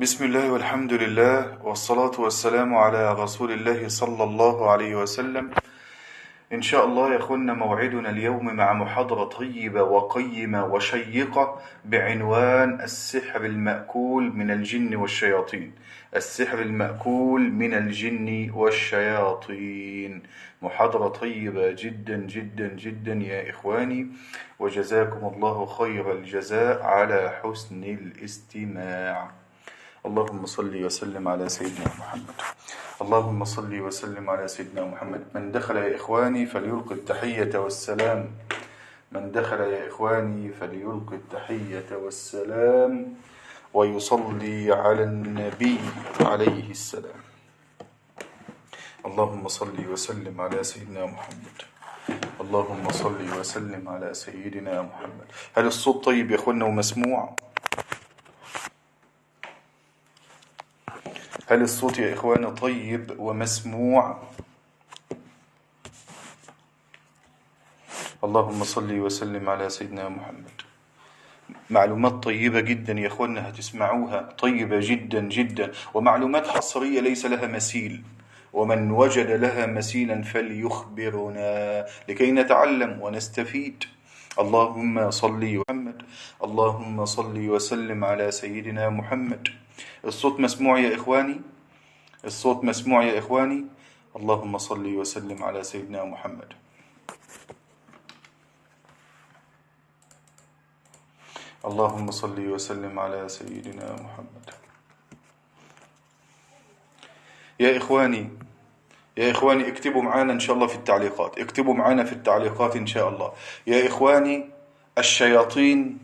بسم الله والحمد لله والصلاة والسلام على رسول الله صلى الله عليه وسلم. إن شاء الله يكون موعدنا اليوم مع محاضرة طيبة وقيمة وشيقة بعنوان السحر المأكول من الجن والشياطين. السحر المأكول من الجن والشياطين. محاضرة طيبة جدا جدا جدا يا إخواني، وجزاكم الله خير الجزاء على حسن الاستماع. اللهم صل وسلم على سيدنا محمد. اللهم صل وسلم على سيدنا محمد. من دخل يا إخواني فليلقي التحية والسلام. من دخل يا إخواني فليلقي التحية والسلام ويصلي على النبي عليه السلام. اللهم صل وسلم على سيدنا محمد. اللهم صل وسلم على سيدنا محمد. هل الصوت طيب يا إخوانا ومسموع؟ هل الصوت يا إخوانا طيب ومسموع؟ اللهم صل وسلم على سيدنا محمد. معلومات طيبة جدا يا إخوانا هتسمعوها، طيبة جدا جدا، ومعلومات حصرية ليس لها مثيل، ومن وجد لها مثيلا فليخبرنا لكي نتعلم ونستفيد. اللهم صل محمد. اللهم صل وسلم على سيدنا محمد. الصوت مسموع يا إخواني؟ الصوت مسموع يا إخواني؟ اللهم صل وسلم على سيدنا محمد. اللهم صل وسلم على سيدنا محمد. يا إخواني يا إخواني اكتبوا معانا إن شاء الله في التعليقات، اكتبوا معانا في التعليقات إن شاء الله. يا إخواني، الشياطين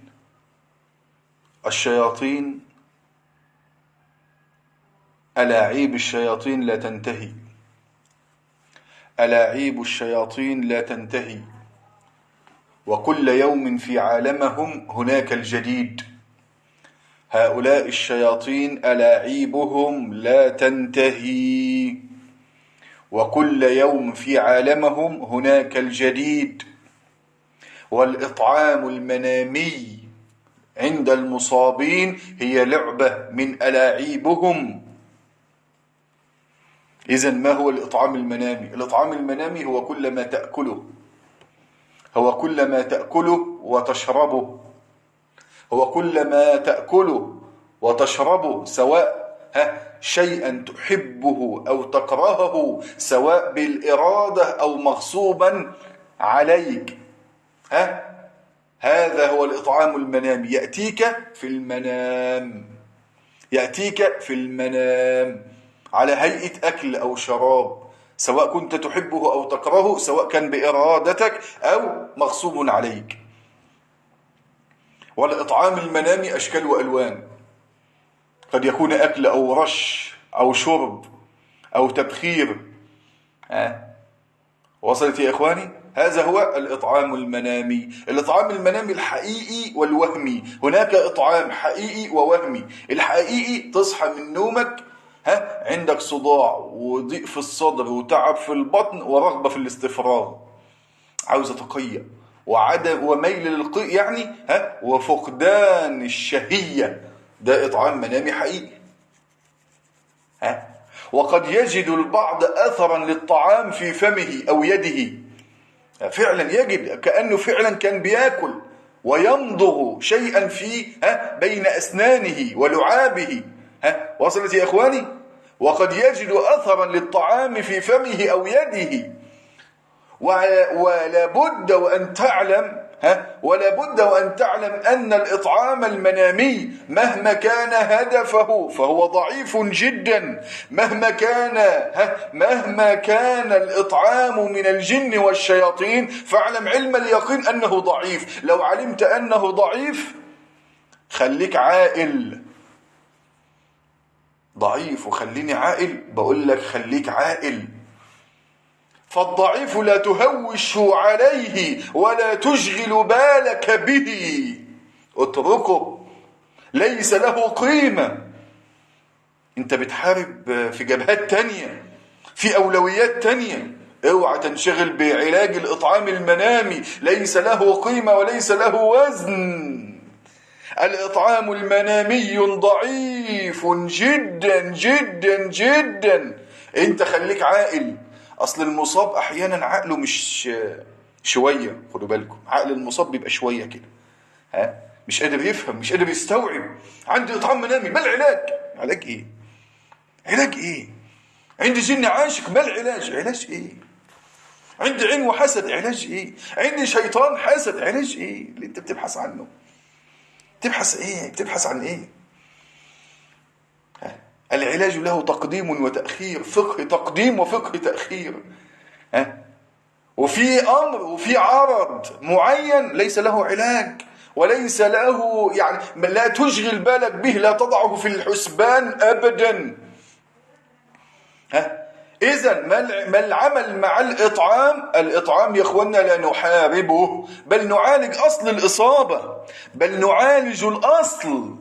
ألاعيب الشياطين لا تنتهي. ألاعيب الشياطين لا تنتهي، وكل يوم في عالمهم هناك الجديد. هؤلاء الشياطين ألاعيبهم لا تنتهي، وكل يوم في عالمهم هناك الجديد. والإطعام المنامي عند المصابين هي لعبة من ألاعيبهم. إذن ما هو الإطعام المنامي؟ الإطعام المنامي هو كل ما تأكله، هو كل ما تأكله وتشربه، هو كل ما تأكله وتشربه، سواء شيئا تحبه أو تكرهه، سواء بالإرادة أو مغصوبا عليك. هذا هو الإطعام المنامي. يأتيك في المنام، يأتيك في المنام على هيئة أكل أو شراب، سواء كنت تحبه أو تكرهه، سواء كان بإرادتك أو مغصوب عليك. والإطعام المنامي أشكال وألوان، قد يكون أكل أو رش أو شرب أو تبخير. وصلت يا إخواني؟ هذا هو الإطعام المنامي. الإطعام المنامي الحقيقي والوهمي. هناك إطعام حقيقي ووهمي. الحقيقي تصحى من نومك عندك صداع وضيق في الصدر وتعب في البطن ورغبة في الاستفراغ، عاوز أتقيأ وعدم وميل للقيء يعني وفقدان الشهية. ده إطعام منامي حقيقي. وقد يجد البعض أثرا للطعام في فمه أو يده، فعلا يجد كأنه فعلا كان بياكل ويمضغ شيئا في بين أسنانه ولعابه. وصلت يا إخواني؟ وقد يجد أثرا للطعام في فمه أو يده. ولا بد وأن تعلم أن الإطعام المنامي مهما كان هدفه فهو ضعيف جدا. مهما كان الإطعام من الجن والشياطين فاعلم علم اليقين أنه ضعيف. لو علمت أنه ضعيف خليك عاقل. ضعيف وخليني عاقل؟ بقول لك خليك عاقل. فالضعيف لا تهوش عليه ولا تشغل بالك به، اتركه، ليس له قيمة. انت بتحارب في جبهات تانية، في أولويات تانية. اوعى تنشغل بعلاج الإطعام المنامي، ليس له قيمة وليس له وزن. الإطعام المنامي ضعيف جدا جدا جدا. انت خليك عاقل. اصل المصاب احيانا عقله مش شوية، خدوا بالكم، عقل المصاب بيبقى شوية كده، مش قادر يفهم، مش قادر يستوعب. عندي إطعام منامي، ما العلاج؟ علاج ايه؟ علاج ايه؟ عندي جن عاشق، ما العلاج؟ علاج ايه؟ عندي عين وحسد، علاج ايه؟ عندي شيطان حسد، علاج ايه اللي انت بتبحث عنه؟ بتبحث ايه؟ بتبحث عن ايه؟ العلاج له تقديم وتأخير، فقه تقديم وفقه تأخير. وفي أمر وفي عرض معين ليس له علاج وليس له، يعني لا تشغل بالك به، لا تضعه في الحسبان أبدا. إذن ما العمل مع الإطعام؟ الإطعام يا أخوانا لا نحاربه، بل نعالج أصل الإصابة، بل نعالج الأصل.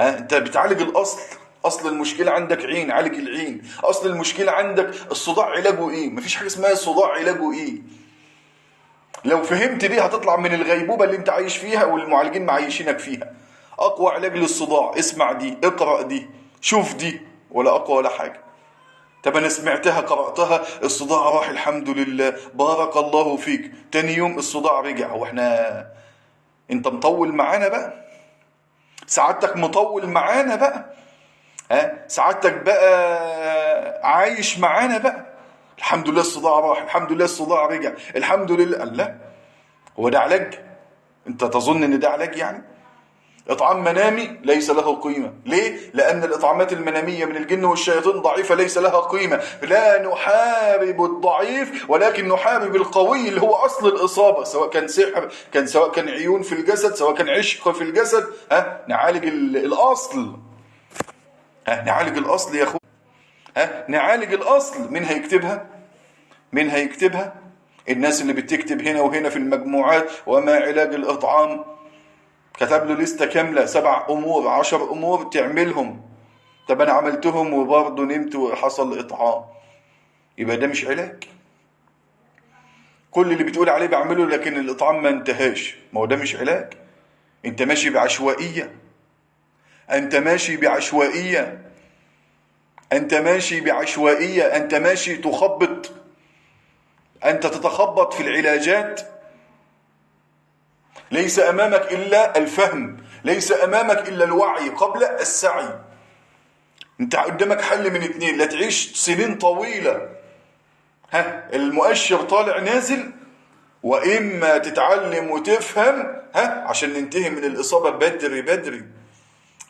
أنت بتعالج الأصل. أصل المشكلة عندك عين، عالج العين. أصل المشكلة عندك الصداع، علاجه إيه؟ مفيش حاجة اسمها الصداع علاجه إيه. لو فهمت دي هتطلع من الغيبوبة اللي انت عايش فيها والمعالجين معيشينك فيها. أقوى علاج للصداع، اسمع دي، اقرأ دي، شوف دي، ولا أقوى ولا حاجة. طب أنا سمعتها، قرأتها، الصداع راح الحمد لله، بارك الله فيك، تاني يوم الصداع رجع. واحنا انت مطول معانا بقى، سعادتك مطول معانا بقى، سعادتك بقى عايش معانا بقى. الحمد لله الصداع راح، الحمد لله الصداع رجع، الحمد لله. لا، هو ده علاج؟ انت تظن ان ده علاج يعني؟ إطعام منامي ليس له قيمة. ليه؟ لأن الإطعامات المنامية من الجن والشياطين ضعيفة ليس لها قيمة. لا نحارب الضعيف ولكن نحارب القوي اللي هو أصل الإصابة، سواء كان سحر، سواء كان عيون في الجسد، سواء كان عشق في الجسد. نعالج الأصل. نعالج الأصل يا أخو. نعالج الأصل. مين هيكتبها؟ مين هيكتبها؟ الناس اللي بتكتب هنا وهنا في المجموعات وما علاج الإطعام، كتب له لستة كاملة 7 أمور 10 أمور تعملهم. طب أنا عملتهم وبرضه نمت وحصل إطعام، يبقى ده مش علاج. كل اللي بتقول عليه بعمله لكن الإطعام ما انتهاش، ما هو ده مش علاج. أنت ماشي بعشوائية، أنت ماشي بعشوائية، أنت ماشي بعشوائية، أنت ماشي تخبط، أنت تتخبط في العلاجات. ليس أمامك إلا الفهم، ليس أمامك إلا الوعي قبل السعي. انت قدامك حل من 2، لا تعيش سنين طويلة المؤشر طالع نازل، وإما تتعلم وتفهم عشان ننتهي من الإصابة بدري بدري.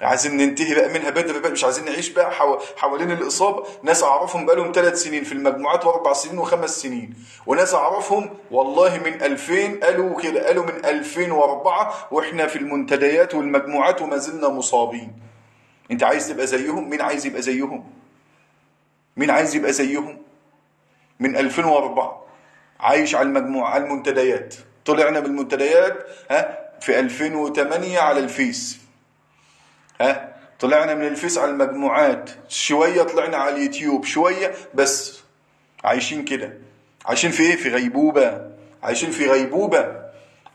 عايزين ننتهي بقى منها بدري بدري، مش عايزين نعيش بقى حوالين الإصابة. ناس أعرفهم بقى لهم 3 سنين في المجموعات و4 سنين و5 سنين، وناس أعرفهم والله من 2000 قالوا كده، قالوا من 2004 وإحنا في المنتديات والمجموعات وما زلنا مصابين. انت عايز تبقى زيهم؟ مين عايز يبقى زيهم؟ مين عايز يبقى زيهم؟ من 2004 عايش على المجموعة، على المنتديات. طلعنا بالمنتديات في 2008 على الفيس، طلعنا من الفيس على المجموعات شوية، طلعنا على اليوتيوب شوية، بس عايشين كده. عايشين في ايه؟ في غيبوبة. عايشين في غيبوبة،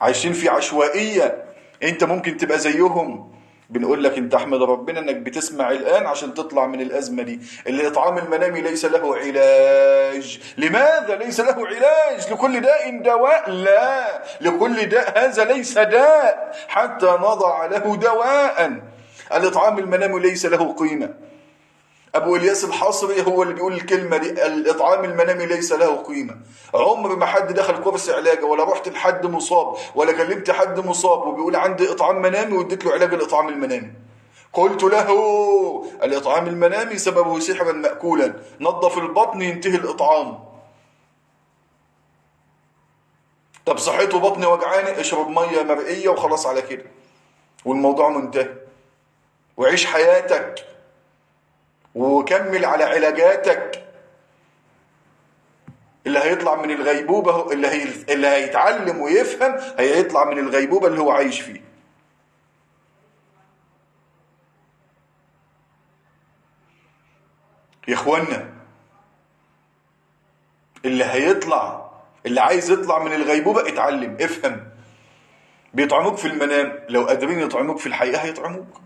عايشين في عشوائية. انت ممكن تبقى زيهم. بنقول لك انت احمد ربنا انك بتسمع الان عشان تطلع من الازمه دي. الاطعام المنامي ليس له علاج. لماذا ليس له علاج؟ لكل داء دواء؟ لا، لكل داء هذا ليس داء حتى نضع له دواء. الاطعام المنامي ليس له قيمه. أبو إلياس الحصري هو اللي بيقول الكلمة دي، الإطعام المنامي ليس له قيمة. عمر ما حد دخل كورس علاج، ولا رحت لحد مصاب، ولا كلمت حد مصاب وبيقول عندي إطعام منامي واديت له علاج الإطعام المنامي. قلت له الإطعام المنامي سببه سحرا مأكولا، نظف البطن ينتهي الإطعام. طب صحيته بطني وجعاني، اشرب مية مرئية وخلاص على كده والموضوع منتهي، وعيش حياتك وكمل على علاجاتك. اللي هيطلع من الغيبوبة، اللي هيتعلم ويفهم هيطلع من الغيبوبة اللي هو عايش فيه. يا اخوانا، اللي هيطلع، اللي عايز يطلع من الغيبوبة اتعلم، افهم. بيطعموك في المنام، لو قادرين يطعموك في الحقيقة هيطعموك.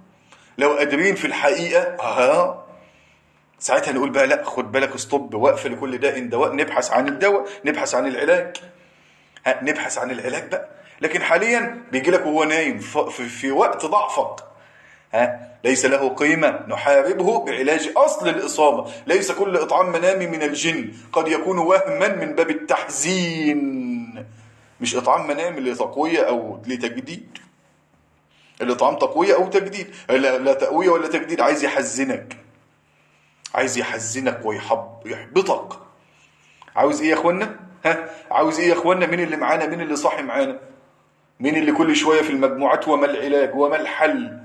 لو قادرين في الحقيقة ساعتها نقول بقى لا خد بالك، استوب، وقف لكل داء دواء، نبحث عن الدواء، نبحث عن العلاج. نبحث عن العلاج بقى. لكن حاليا بيجي لك وهو نايم في وقت ضعفك، ليس له قيمة، نحاربه بعلاج أصل الإصابة. ليس كل إطعام منامي من الجن، قد يكون وهما من باب التحزين، مش إطعام منامي لتقوية أو لتجديد. الإطعام تقوية أو تجديد، لا تقوية ولا تجديد، عايز يحزنك، عايز يحزنك ويحبطك. عاوز ايه يا اخوانا؟ عاوز ايه يا اخوانا؟ مين اللي معانا؟ مين اللي صاحي معانا؟ مين اللي كل شوية في المجموعات وما العلاج وما الحل؟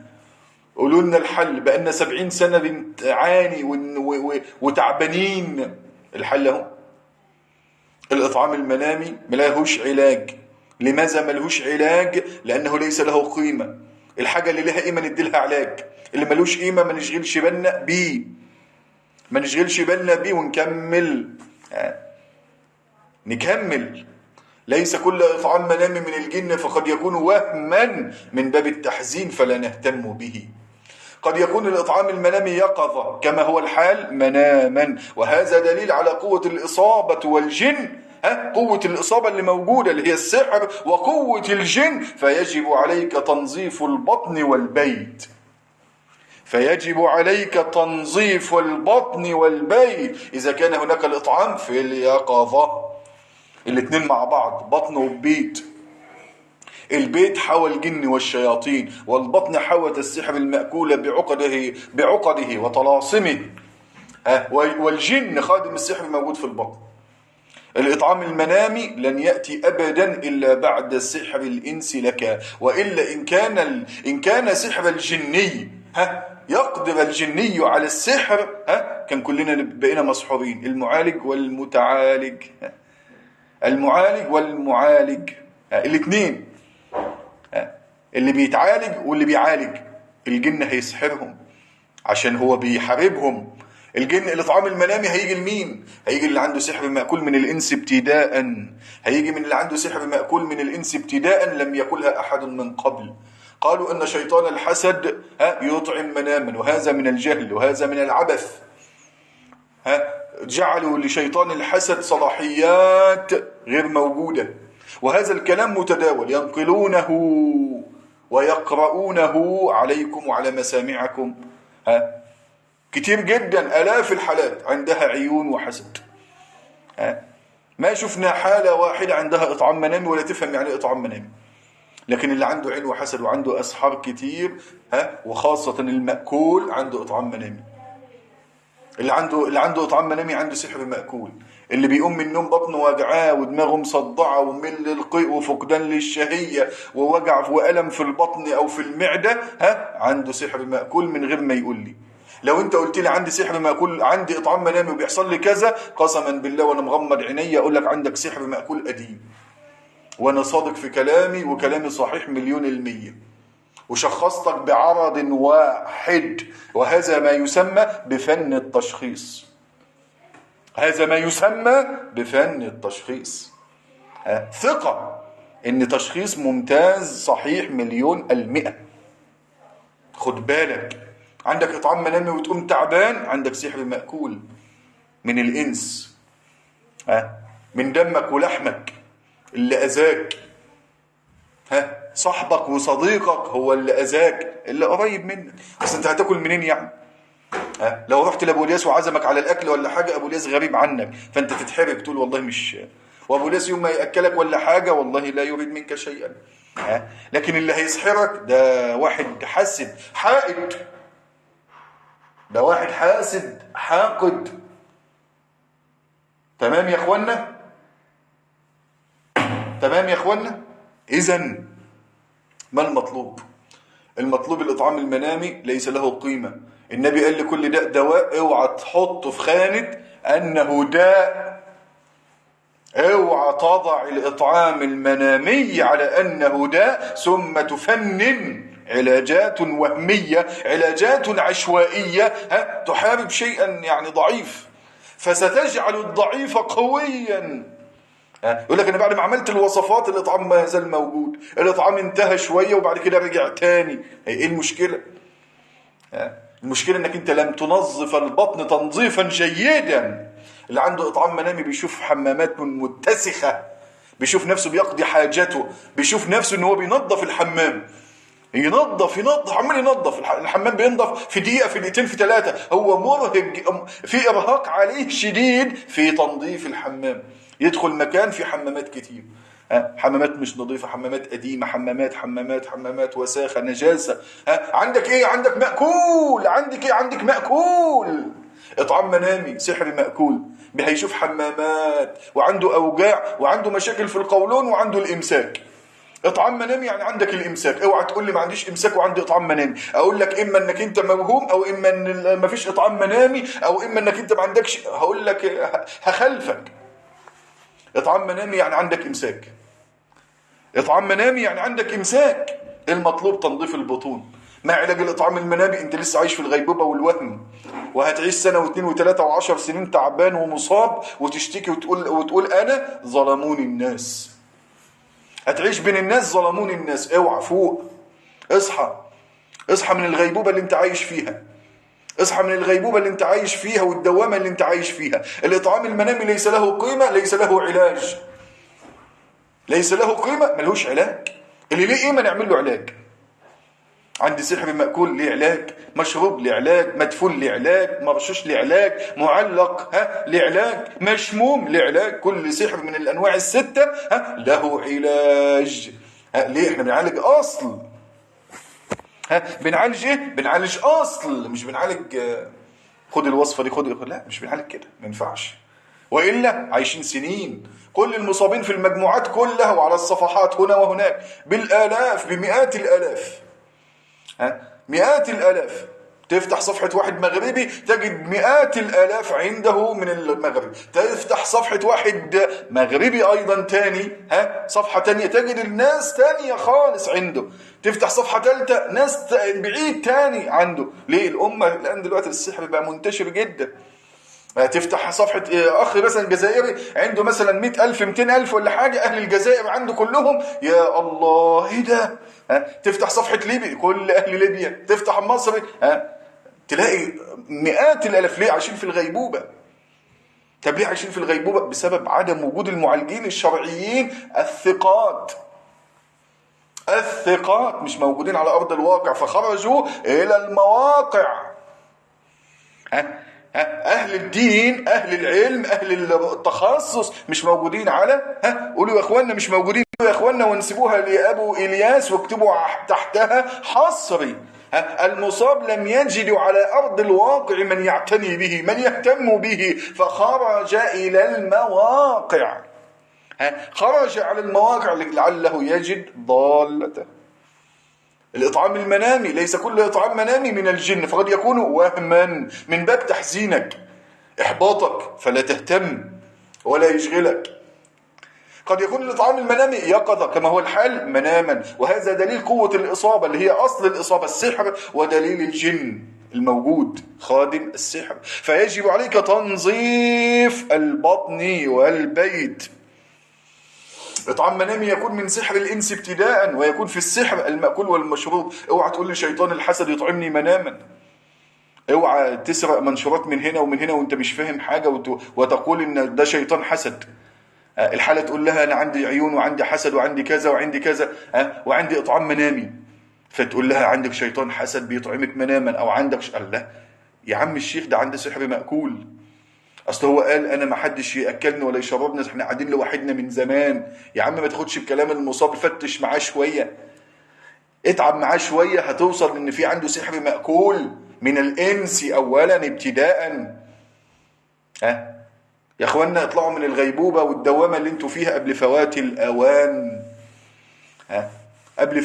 قولوا لنا الحل. بقالنا 70 سنة بنعاني وتعبانين. الحل اهو، الإطعام المنامي ملهوش علاج. لماذا ملهوش علاج؟ لأنه ليس له قيمة. الحاجة اللي لها قيمة نديلها علاج، اللي ملوش قيمة ما نشغلش بالنا بيه، ما نشغلش بالنا بيه ونكمل. نكمل. ليس كل إطعام منامي من الجن، فقد يكون وهما من باب التحزين فلا نهتم به. قد يكون الإطعام المنامي يقظة كما هو الحال مناما، وهذا دليل على قوة الإصابة والجن. قوة الإصابة اللي موجودة اللي هي السحر، وقوة الجن، فيجب عليك تنظيف البطن والبيت. فيجب عليك تنظيف البطن والبيت إذا كان هناك الإطعام في اليقظة. الاثنين مع بعض، بطن وبيت. البيت حوى الجن والشياطين، والبطن حوت السحر المأكولة بعقده وطلاسمه. والجن خادم السحر موجود في البطن. الإطعام المنامي لن يأتي أبدا إلا بعد سحر الإنس لك، وإلا إن كان سحر الجني يقدر الجني على السحر كان كلنا بقينا مسحورين. المعالج والمتعالج، المعالج والمعالج، الاثنين، اللي بيتعالج واللي بيعالج. الجن هيسحرهم عشان هو بيحاربهم. الجن الإطعام المنامي هيجي لمين؟ هيجي اللي عنده سحر مأكول من الإنس ابتداء، هيجي من اللي عنده سحر مأكول من الإنس ابتداء لم يأكلها أحد من قبل. قالوا أن شيطان الحسد يطعم مناما، وهذا من الجهل وهذا من العبث. جعلوا لشيطان الحسد صلاحيات غير موجودة، وهذا الكلام متداول، ينقلونه ويقرؤونه عليكم وعلى مسامعكم. كتير جدا، آلاف الحالات عندها عيون وحسد. ما شفنا حالة واحدة عندها إطعام منامي ولا تفهم يعني إطعام منامي. لكن اللي عنده عين وحسد وعنده أسحار كتير، وخاصة المأكول، عنده إطعام منامي. اللي عنده إطعام منامي عنده سحر مأكول. اللي بيقوم من النوم بطنه وجعاه ودماغه مصدعة ومل القيء وفقدان للشهية ووجع وألم في البطن أو في المعدة، عنده سحر مأكول من غير ما يقول لي. لو انت قلت لي عندي سحر مأكول، عندي إطعام منامي وبيحصل لي كذا، قسما بالله وانا مغمض عيني اقول لك عندك سحر مأكول قديم، وانا صادق في كلامي وكلامي صحيح 100%. وشخصتك بعرض واحد، وهذا ما يسمى بفن التشخيص. هذا ما يسمى بفن التشخيص. ثقة ان تشخيص ممتاز صحيح 100%. خد بالك، عندك إطعام منامي وتقوم تعبان، عندك سحر مأكول من الإنس، من دمك ولحمك اللي أذاك. صاحبك وصديقك هو اللي أذاك، اللي قريب منك. بس انت هتاكل منين يعني؟ لو رحت لأبو الياس وعزمك على الأكل ولا حاجة، أبو الياس غريب عنك، فانت تتحرك تقول والله مش، وأبو الياس يوم ما يأكلك ولا حاجة والله لا يريد منك شيئا. لكن اللي هيسحرك ده واحد حاسد حائد، ده واحد حاسد حاقد. تمام يا اخوانا؟ تمام يا اخوانا؟ اذن ما المطلوب؟ المطلوب الإطعام المنامي ليس له قيمة. النبي قال لكل داء دواء، اوعى تحطه في خانة أنه داء. اوعى تضع الإطعام المنامي على أنه داء ثم تفنن علاجات وهمية، علاجات عشوائية تحارب شيئا يعني ضعيف، فستجعل الضعيف قويا. يقول لك انا بعد ما عملت الوصفات الاطعام ما زال موجود، الاطعام انتهى شويه وبعد كده رجع تاني. ايه المشكله؟ المشكله انك انت لم تنظف البطن تنظيفا جيدا. اللي عنده اطعام منامي بيشوف حمامات متسخه، بيشوف نفسه بيقضي حاجته، بيشوف نفسه ان هو بينظف الحمام، ينظف عمال ينظف الحمام، بينظف في دقيقه، في دقيقتين، في ثلاثه. هو مرهق، في ارهاق عليه شديد في تنظيف الحمام. يدخل مكان في حمامات كتير، حمامات مش نظيفه، حمامات قديمه، حمامات وساخه، نجاسه. عندك ايه؟ عندك مأكول. عندك ايه؟ عندك مأكول. اطعام منامي سحر مأكول، هيشوف حمامات وعنده اوجاع وعنده مشاكل في القولون وعنده الامساك. اطعام منامي يعني عندك الامساك. اوعى تقول لي ما عنديش امساك وعندي اطعام منامي. اقول لك اما انك انت موهوم، او اما ان ما فيش اطعام منامي، او اما انك انت ما عندكش. هقول لك هخلفك. اطعام منامي يعني عندك امساك. اطعام منامي يعني عندك امساك. المطلوب تنظيف البطون. ما علاج الاطعام المنامي؟ انت لسه عايش في الغيبوبه والوهم، وهتعيش سنه واثنين وثلاثه وعشر سنين تعبان ومصاب وتشتكي وتقول انا ظلموني الناس. هتعيش بين الناس ظلموني الناس. اوعى، فوق، اصحى من الغيبوبة اللي انت عايش فيها. اصحى من الغيبوبة اللي انت عايش فيها والدوامة اللي انت عايش فيها. الاطعام المنامي ليس له قيمة، ليس له علاج، ليس له قيمة، ملهوش علاج. اللي ليه قيمة نعمل له علاج. عندي سحر مأكول ليه علاج، مشروب ليه علاج، مدفون ليه علاج، مرشوش ليه علاج، معلق ليه علاج، مشموم ليه علاج. كل سحر من الانواع الستة له علاج. ليه؟ احنا بنعالج اصل. بنعالج ايه؟ بنعالج اصل، مش بنعالج خد الوصفة دي، لا، مش بنعالج كده، ما ينفعش. وإلا عايشين سنين. كل المصابين في المجموعات كلها وعلى الصفحات هنا وهناك بالآلاف، بمئات الآلاف، مئات الآلاف. تفتح صفحة واحد مغربي تجد مئات الآلاف عنده من المغرب. تفتح صفحة واحد مغربي أيضا تاني، صفحة تانية، تجد الناس تانية خالص عنده. تفتح صفحة ثالثة ناس بعيد تاني عنده. ليه؟ الأمة الآن دلوقتي السحر بقى منتشر جدا. تفتح صفحة أخ مثلا جزائري عنده مثلا 100,000 200,000 ولا حاجة، أهل الجزائر عنده كلهم. يا الله، إيه ده؟ تفتح صفحة ليبي كل أهل ليبيا. تفتح مصر تلاقي مئات الألاف. ليه؟ عايشين في الغيبوبة. طب ليه عايشين في الغيبوبة؟ بسبب عدم وجود المعالجين الشرعيين الثقات مش موجودين على أرض الواقع، فخرجوا إلى المواقع. أهل الدين، أهل العلم، أهل التخصص مش موجودين على قولوا يا أخوانا مش موجودين يا أخوانا، ونسيبوها لأبو إلياس واكتبوا تحتها حصري: المصاب لم يجد على أرض الواقع من يعتني به، من يهتم به، فخرج إلى المواقع. خرج على المواقع لعله يجد ضالته. الإطعام المنامي ليس كل إطعام منامي من الجن، فقد يكون وهما من باب تحزينك، إحباطك، فلا تهتم ولا يشغلك. قد يكون الإطعام المنامي يقظة كما هو الحال مناما، وهذا دليل قوة الإصابة اللي هي أصل الإصابة السحر، ودليل الجن الموجود خادم السحر. فيجب عليك تنظيف البطن والبيت. إطعام منامي يكون من سحر الإنس ابتداء، ويكون في السحر المأكول والمشروب. اوعى تقول لي شيطان الحسد يطعمني مناما. اوعى تسرق منشورات من هنا ومن هنا وانت مش فاهم حاجة وتقول ان ده شيطان حسد. الحالة تقول لها انا عندي عيون وعندي حسد وعندي كذا وعندي كذا وعندي إطعام منامي، فتقول لها عندك شيطان حسد بيطعمك مناما، او عندك الله يا عم الشيخ ده عنده سحر مأكول. اصل هو قال انا ما حدش ياكلني ولا يشربني، احنا قاعدين لوحدنا من زمان. يا عم ما تاخدش بكلام المصاب، فتش معاه شويه، اتعب معاه شويه، هتوصل ان في عنده سحر مأكول من الانس اولا ابتداء. يا اخوانا اطلعوا من الغيبوبه والدوامه اللي انتوا فيها قبل فوات الاوان. قبل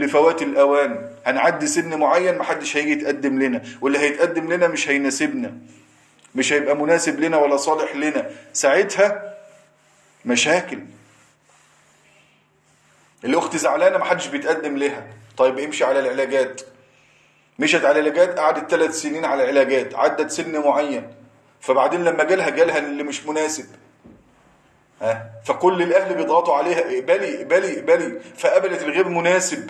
فوات الاوان هنعدي سن معين، ما حدش هيجي يتقدم لنا، واللي هيتقدم لنا مش هيناسبنا، مش هيبقى مناسب لنا ولا صالح لنا. ساعتها مشاكل. الاخت زعلانه ما حدش بيتقدم لها، طيب امشي على العلاجات. مشت على العلاجات، قعدت 3 سنين على العلاجات، عدت سن معين، فبعدين لما جالها اللي مش مناسب. فكل الأهل بيضغطوا عليها اقبلي اقبلي اقبلي، فقبلت الغير مناسب،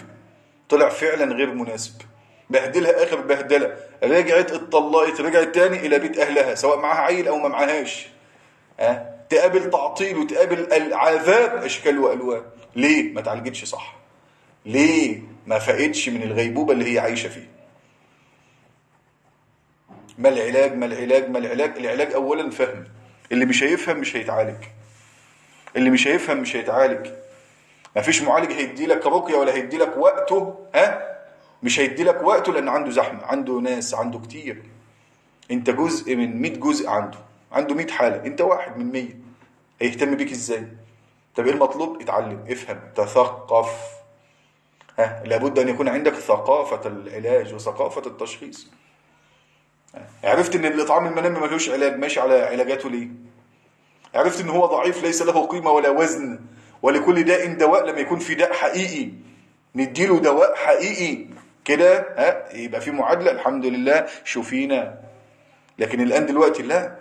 طلع فعلا غير مناسب، بهدلها آخر بهدلة، رجعت اتطلقت، رجعت تاني إلى بيت أهلها سواء معاها عيل أو ما معاهاش. تقابل تعطيل وتقابل العذاب أشكال وألوان. ليه ما تعالجتش صح؟ ليه ما فقتش من الغيبوبة اللي هي عايشة فيه؟ ما العلاج؟ ما العلاج؟ ما العلاج؟ العلاج أولا فهم. اللي مش هيفهم مش هيتعالج، اللي مش هيفهم مش هيتعالج. ما فيش معالج هيدي لك رقية ولا هيدي لك وقته، مش هيدي لك وقته، لأن عنده زحمة، عنده ناس، عنده كتير. انت جزء من 100 جزء، عنده 100 حالة، انت واحد من 100. هيهتم بيك ازاي؟ طب ايه المطلوب؟ اتعلم، افهم، تثقف. لابد ان يكون عندك ثقافة العلاج وثقافة التشخيص. عرفت ان الاطعام المنامي ملوش علاج، ماشي على علاجاته ليه؟ عرفت ان هو ضعيف ليس له قيمة ولا وزن، ولكل داء دواء، لما يكون في داء حقيقي نديله دواء حقيقي كده، يبقى في معادلة، الحمد لله شوفينا. لكن الآن دلوقتي لا،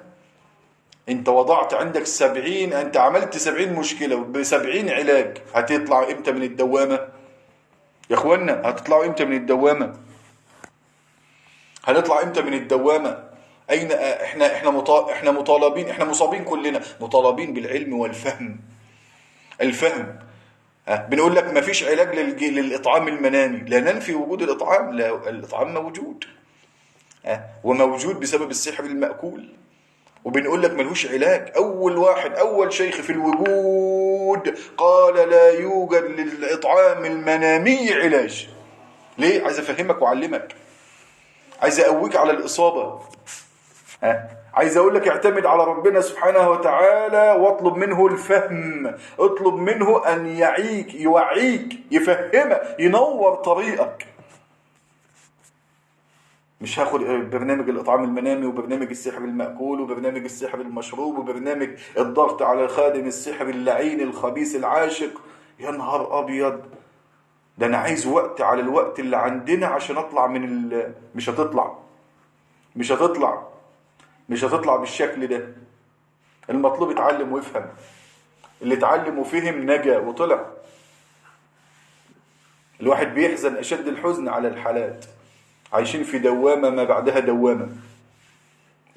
انت وضعت عندك 70، انت عملت 70 مشكلة ب70 علاج، هتطلع امتى من الدوامة؟ يا اخوانا هتطلعوا امتى من الدوامة؟ هنطلع امتى من الدوامة؟ اين احنا مطالبين، احنا مصابين كلنا، مطالبين بالعلم والفهم. الفهم. بنقول لك ما فيش علاج للإطعام المنامي، لا ننفي وجود الإطعام، لا، الإطعام موجود، وموجود بسبب السحر المأكول، وبنقول لك ملهوش علاج. أول شيخ في الوجود قال لا يوجد للإطعام المنامي علاج. ليه؟ عايز أفهمك وأعلمك، عايز أقويك على الإصابة. عايز أقول لك اعتمد على ربنا سبحانه وتعالى واطلب منه الفهم، اطلب منه أن يعيك، يوعيك، يفهمك، ينور طريقك. مش هاخد برنامج الإطعام المنامي وبرنامج السحر المأكول وبرنامج السحر المشروب وبرنامج الضغط على خادم السحر اللعين الخبيث العاشق. يا نهار أبيض، ده أنا عايز وقت على الوقت اللي عندنا عشان أطلع من مش هتطلع، مش هتطلع، مش هتطلع بالشكل ده. المطلوب اتعلم وافهم. اللي اتعلم وفهم نجا وطلع. الواحد بيحزن أشد الحزن على الحالات عايشين في دوامة ما بعدها دوامة.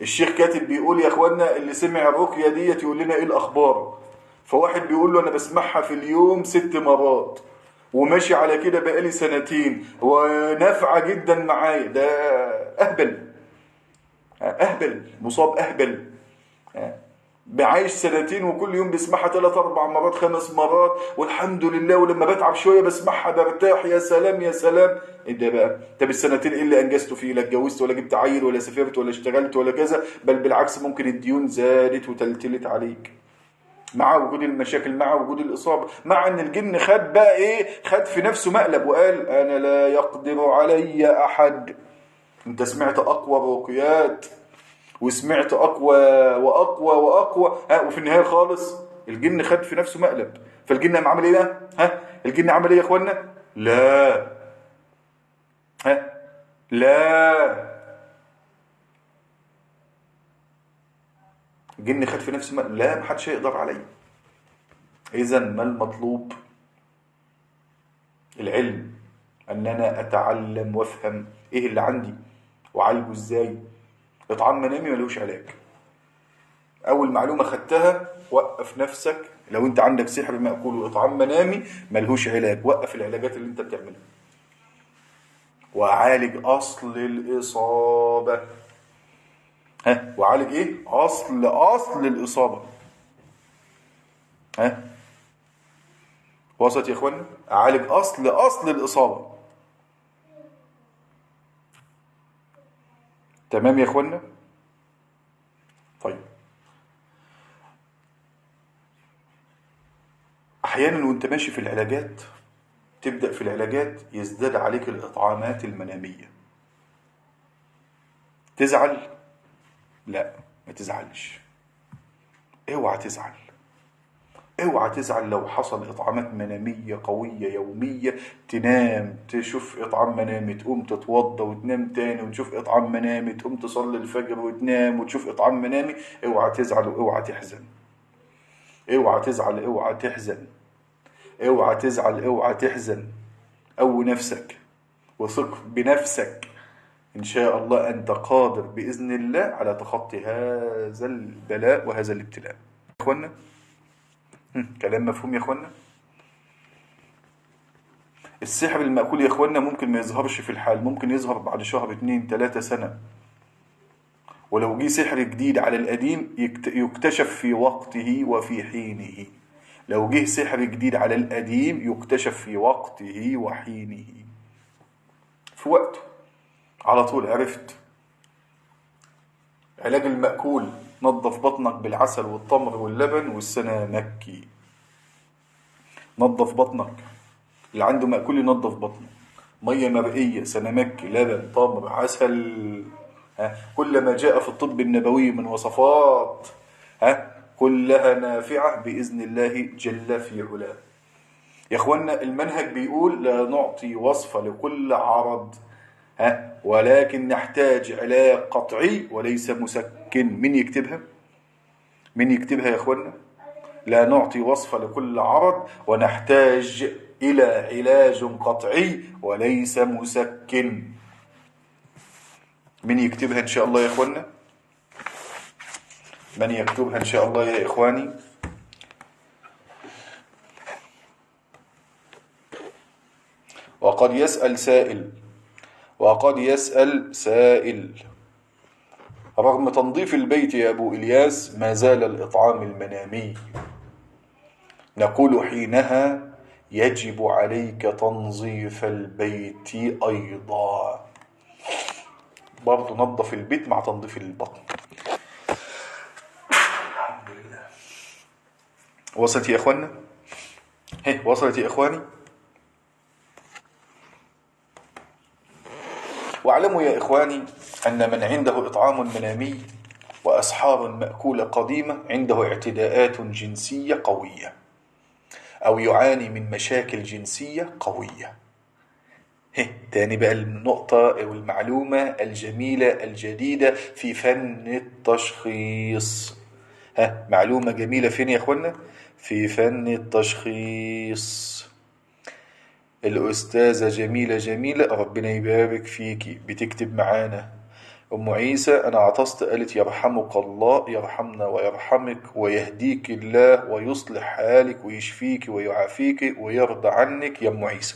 الشيخ كاتب بيقول يا اخوانا اللي سمع الرقية ديت يقول لنا ايه الاخبار. فواحد بيقول له انا بسمعها في اليوم 6 مرات وماشي على كده بقالي 2 ونافعة جدا معايا. ده اهبل مصاب اهبل، بعايش 2 وكل يوم بسمعها 3 4 مرات 5 مرات والحمد لله، ولما بتعب شوية بسمعها برتاح. يا سلام يا سلام. ايه ده بقى؟ طب ال2 ايه اللي انجزته فيه؟ لا اتجوزت ولا جبت عيل ولا سافرت ولا اشتغلت ولا كذا، بل بالعكس ممكن الديون زادت وتلتلت عليك مع وجود المشاكل، مع وجود الإصابة، مع ان الجن خد بقى ايه، خد في نفسه مقلب وقال انا لا يقدر علي احد. انت سمعت اقوى رقيات وسمعت اقوى واقوى واقوى، وفي النهايه خالص الجن خد في نفسه مقلب. فالجن قام عمل ايه بقى؟ الجن عمل ايه يا اخوانا؟ لا، لا، الجن خد في نفسه مقلب، لا محدش يقدر عليه. اذا ما المطلوب؟ العلم، ان انا اتعلم وافهم ايه اللي عندي وعالجه ازاي. اطعام منامي ملوش علاج. اول معلومه خدتها، وقف نفسك. لو انت عندك سحر مأكول واطعام منامي ملهوش علاج، وقف العلاجات اللي انت بتعملها وعالج اصل الاصابه. وعالج ايه؟ اصل الاصابه. وسط يا اخوانا، اعالج اصل الاصابه. تمام يا اخوانا؟ طيب، احيانا وانت ماشي في العلاجات، تبدأ في العلاجات يزداد عليك الإطعامات المنامية. تزعل؟ لا، ما تزعلش. اوعى تزعل، اوعى تزعل لو حصل إطعامات منامية قوية يومية. تنام تشوف إطعام منامي، تقوم تتوضى وتنام تاني وتشوف إطعام منامي، تقوم تصلي الفجر وتنام وتشوف إطعام منامي. اوعى تزعل واوعى تحزن. اوعى تزعل، اوعى تحزن، اوعى تزعل، اوعى تحزن. قوي نفسك وثق بنفسك، إن شاء الله أنت قادر بإذن الله على تخطي هذا البلاء وهذا الابتلاء. يا إخوانا كلام مفهوم يا إخوانا؟ السحر المأكول يا إخوانا ممكن ما يظهرش في الحال، ممكن يظهر بعد شهر 2 3 سنة. ولو جه سحر جديد على القديم يكتشف في وقته وفي حينه. لو جه سحر جديد على القديم يكتشف في وقته وحينه، في وقته على طول. عرفت علاج المأكول؟ نظف بطنك بالعسل والتمر واللبن والسنامكي. نظف بطنك، اللي عنده مأكول ينظف بطنه. مية مرئية، سنامكي، لبن، تمر، عسل، كل ما جاء في الطب النبوي من وصفات كلها نافعة بإذن الله جل في علاه. يا اخوانا المنهج بيقول لا نعطي وصفة لكل عرض، ولكن نحتاج علاج قطعي وليس مسكن. من يكتبها؟ من يكتبها يا اخوانا؟ لا نعطي وصفة لكل عرض ونحتاج إلى علاج قطعي وليس مسكن. من يكتبها إن شاء الله يا إخوانا؟ من يكتبها إن شاء الله يا إخواني؟ وقد يسأل سائل، رغم تنظيف البيت يا أبو إلياس ما زال الإطعام المنامي. نقول حينها يجب عليك تنظيف البيت أيضا. برضو نظف البيت مع تنظيف البطن. الحمد لله. وصلت يا إخوانا؟ وصلت يا إخواني؟ واعلموا يا إخواني أن من عنده إطعام منامي وأسحار مأكولة قديمة عنده اعتداءات جنسية قوية، أو يعاني من مشاكل جنسية قوية. تاني بقى النقطة والمعلومة الجميلة الجديدة في فن التشخيص. معلومة جميلة فين يا أخوانا؟ في فن التشخيص. الأستاذة جميلة ربنا يبارك فيكي بتكتب معانا، أم عيسى أنا عطست قالت يرحمك الله، يرحمنا ويرحمك ويهديك الله ويصلح حالك ويشفيك ويعافيك ويرضى عنك يا أم عيسى.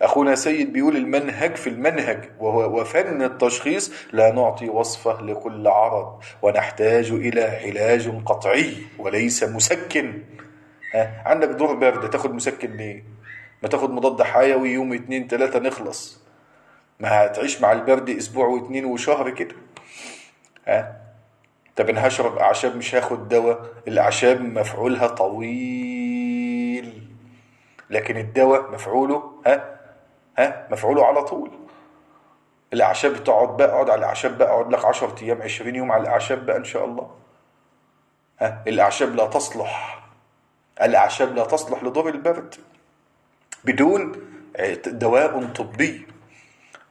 أخونا سيد بيقول المنهج في المنهج وهو فن التشخيص لا نعطي وصفة لكل عرض ونحتاج إلى علاج قطعي وليس مسكن. عندك دور برد تاخد مسكن ليه؟ ما تاخد مضاد حيوي يوم 2 3 نخلص. ما هتعيش مع البرد أسبوع و2 وشهر كده. طب أنا هشرب أعشاب مش هاخد دواء. الأعشاب مفعولها طويل، لكن الدواء مفعوله مفعوله على طول. الأعشاب بتقعد بقى، اقعد على الأعشاب بقى، اقعد لك 10 أيام 20 يوم على الأعشاب بقى إن شاء الله. الأعشاب لا تصلح، الأعشاب لا تصلح لدور البرد بدون دواء طبي،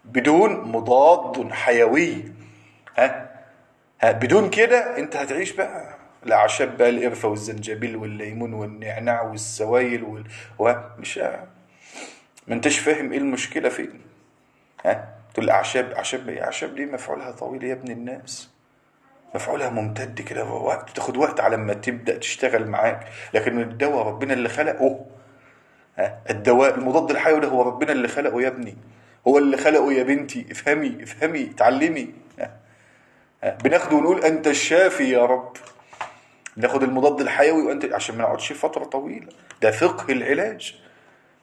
بدون مضاد حيوي. بدون كده انت هتعيش بقى الأعشاب بقى، القرفة والزنجبيل والليمون والنعناع والسوائل مش ما انتش فاهم ايه المشكلة فين. تقول أعشاب ليه؟ مفعولها طويل يا ابن الناس، مفعولها ممتد كده، وقت تاخد وقت على ما تبدأ تشتغل معاك. لكن الدواء ربنا اللي خلقه. الدواء المضاد الحيوي ده هو ربنا اللي خلقه يا ابني، هو اللي خلقه يا بنتي. افهمي تعلمي. بناخده ونقول أنت الشافي يا رب، ناخد المضاد الحيوي وأنت عشان ما نقعدش فترة طويلة. ده فقه العلاج،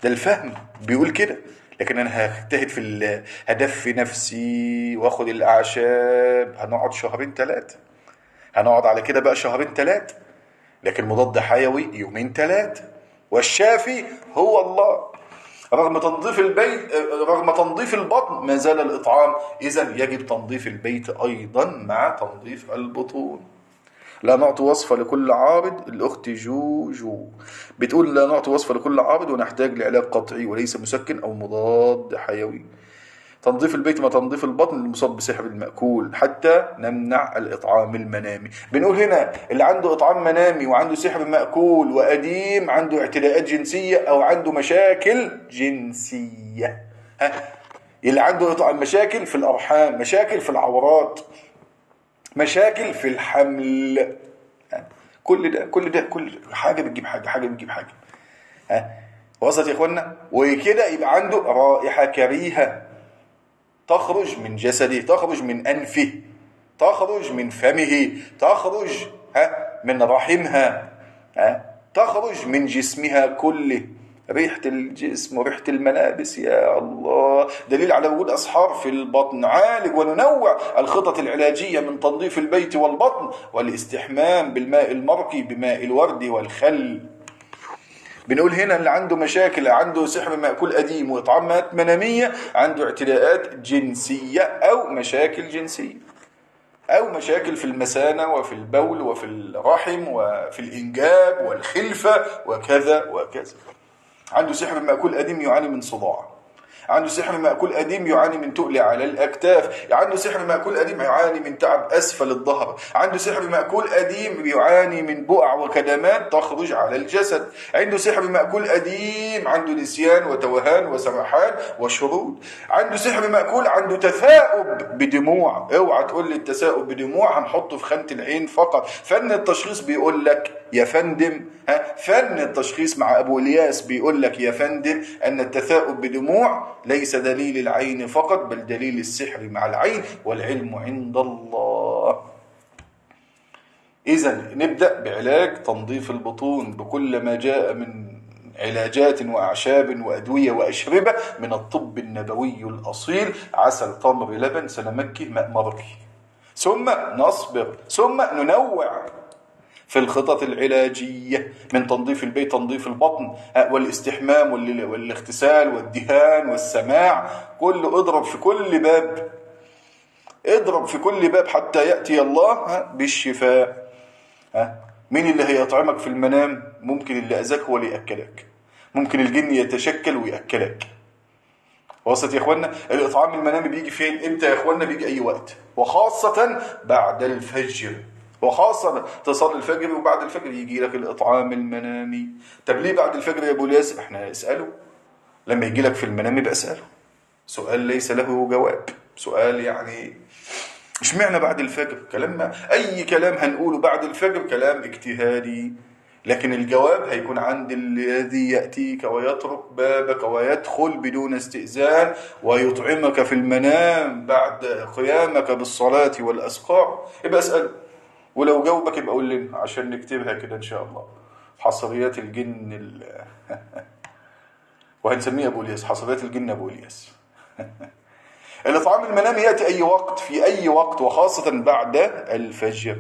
ده الفهم بيقول كده. لكن أنا هجتهد في هدفي نفسي واخد الأعشاب، هنقعد 2 3 شهور، هنقعد على كده بقى 2 3 شهور. لكن مضاد حيوي 2 3 والشافي هو الله. رغم تنظيف البيت، رغم تنظيف البطن ما زال الإطعام. إذن يجب تنظيف البيت أيضا مع تنظيف البطون. لا نعطي وصفة لكل عارض. الأخت جو بتقول لا نعطي وصفة لكل عارض ونحتاج لعلاج قطعي وليس مسكن أو مضاد حيوي. تنظيف البيت مع تنظيف البطن المصاب بسحر المأكول حتى نمنع الإطعام المنامي. بنقول هنا اللي عنده إطعام منامي وعنده سحر مأكول وقديم، عنده اعتداءات جنسية أو عنده مشاكل جنسية، اللي عنده إطعام، مشاكل في الأرحام، مشاكل في العورات، مشاكل في الحمل، كل حاجة بتجيب حاجة بتجيب حاجة. وصلت يا اخوانا؟ وكده يبقى عنده رائحة كريهة تخرج من جسده، تخرج من أنفه، تخرج من فمه، تخرج من رحمها، تخرج من جسمها كله، ريحة الجسم وريحة الملابس. يا الله، دليل على وجود أصحاب في البطن. عالج وننوع الخطط العلاجية من تنظيف البيت والبطن والاستحمام بالماء المرقي بماء الورد والخل. بنقول هنا اللي عنده مشاكل، عنده سحر مأكول قديم وإطعامات منامية، عنده اعتداءات جنسية أو مشاكل جنسية أو مشاكل في المثانة وفي البول وفي الرحم وفي الإنجاب والخلفة وكذا وكذا. عنده سحر مأكول قديم يعاني من صداع، عنده سحر مأكول قديم يعاني من تقل على الأكتاف، عنده سحر مأكول قديم يعاني من تعب أسفل الظهر، عنده سحر مأكول قديم يعاني من بقع وكدمات تخرج على الجسد، عنده سحر مأكول قديم عنده نسيان وتوهان وسرحان وشرود، عنده سحر مأكول عنده تثاؤب بدموع. اوعى تقول لي التثاؤب بدموع هنحطه في خانة العين فقط. فن التشخيص بيقول لك يا فندم، فن التشخيص مع أبو إلياس بيقول لك يا فندم أن التثاؤب بدموع ليس دليل العين فقط، بل دليل السحر مع العين، والعلم عند الله. إذن نبدأ بعلاج تنظيف البطون بكل ما جاء من علاجات وأعشاب وأدوية وأشربة من الطب النبوي الأصيل: عسل، تمر، لبن، سلمكي، ماء مرقي. ثم نصبر، ثم ننوع في الخطط العلاجية من تنظيف البيت، تنظيف البطن والاستحمام والاغتسال والدهان والسماع. اضرب في كل باب، اضرب في كل باب حتى يأتي الله بالشفاء. مين اللي هيطعمك في المنام؟ ممكن اللي أذاك هو اللي يأكلك، ممكن الجن يتشكل ويأكلك. وصلت يا اخوانا؟ الإطعام المنامي بيجي فين؟ امتى يا اخوانا؟ بيجي أي وقت، وخاصة بعد الفجر، وخاصة تصلي الفجر وبعد الفجر يجي لك الإطعام المنامي. طب ليه بعد الفجر يا أبو الياس؟ احنا اسأله لما يجي لك في المنام، يبقى اسأله. سؤال ليس له جواب، سؤال يعني اشمعنى بعد الفجر؟ كلام، أي كلام هنقوله بعد الفجر كلام اجتهادي، لكن الجواب هيكون عند الذي يأتيك ويطرق بابك ويدخل بدون استئذان ويطعمك في المنام بعد قيامك بالصلاة والأذكار. يبقى اسأله، ولو جاوبك يبقى قول لنا عشان نكتبها كده إن شاء الله. حصريات الجن وهنسميه أبو الياس، حصريات الجن أبو الياس. الإطعام المنامي يأتي أي وقت، في أي وقت، وخاصة بعد الفجر.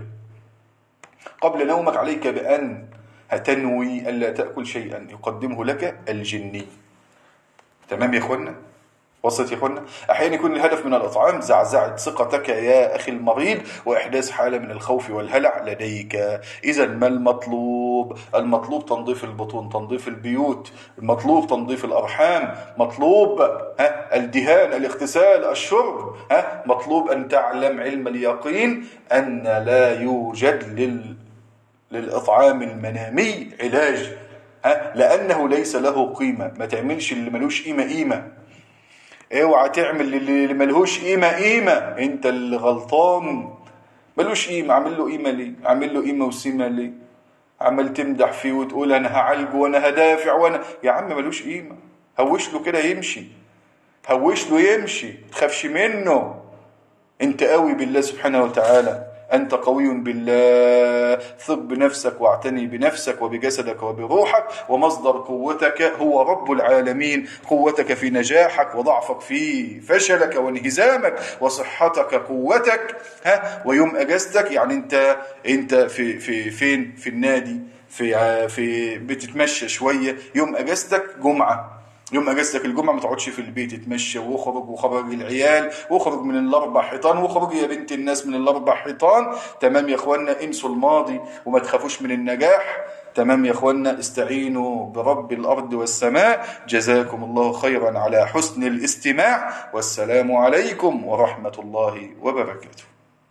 قبل نومك عليك بأن تنوي ألا تأكل شيئا يقدمه لك الجني. تمام يا إخوانا؟ وصلت يا اخوانا؟ احيانا يكون الهدف من الاطعام زعزعه ثقتك يا اخي المريض واحداث حاله من الخوف والهلع لديك. اذا ما المطلوب؟ المطلوب تنظيف البطون، تنظيف البيوت، المطلوب تنظيف الارحام، مطلوب الدهان، الاغتسال، الشرب، مطلوب ان تعلم علم اليقين ان لا يوجد للاطعام المنامي علاج، لانه ليس له قيمه. ما تعملش اللي ملوش قيمه. اوعى تعمل اللي ملهوش قيمة. انت اللي غلطان. ملوش قيمة، عامل له قيمة ليه؟ عامل له قيمة وسيمة ليه؟ عمال تمدح فيه وتقول انا هعالجه وانا هدافع وانا، يا عم ملوش قيمة. هوش له كده يمشي، هوش له يمشي، تخافش منه. انت قوي بالله سبحانه وتعالى، أنت قوي بالله. ثق بنفسك واعتني بنفسك وبجسدك وبروحك، ومصدر قوتك هو رب العالمين. قوتك في نجاحك، وضعفك في فشلك وانهزامك، وصحتك قوتك. ويوم أجازتك يعني أنت في فين؟ في النادي، في بتتمشى شوية. يوم أجازتك جمعة، يوم اجازتك الجمعه ما تقعدش في البيت، اتمشى واخرج، وخرج العيال، واخرج من الاربع حيطان، واخرج يا بنت الناس من الاربع حيطان. تمام يا اخوانا، انسوا الماضي وما تخافوش من النجاح. تمام يا اخوانا، استعينوا برب الارض والسماء. جزاكم الله خيرا على حسن الاستماع، والسلام عليكم ورحمه الله وبركاته.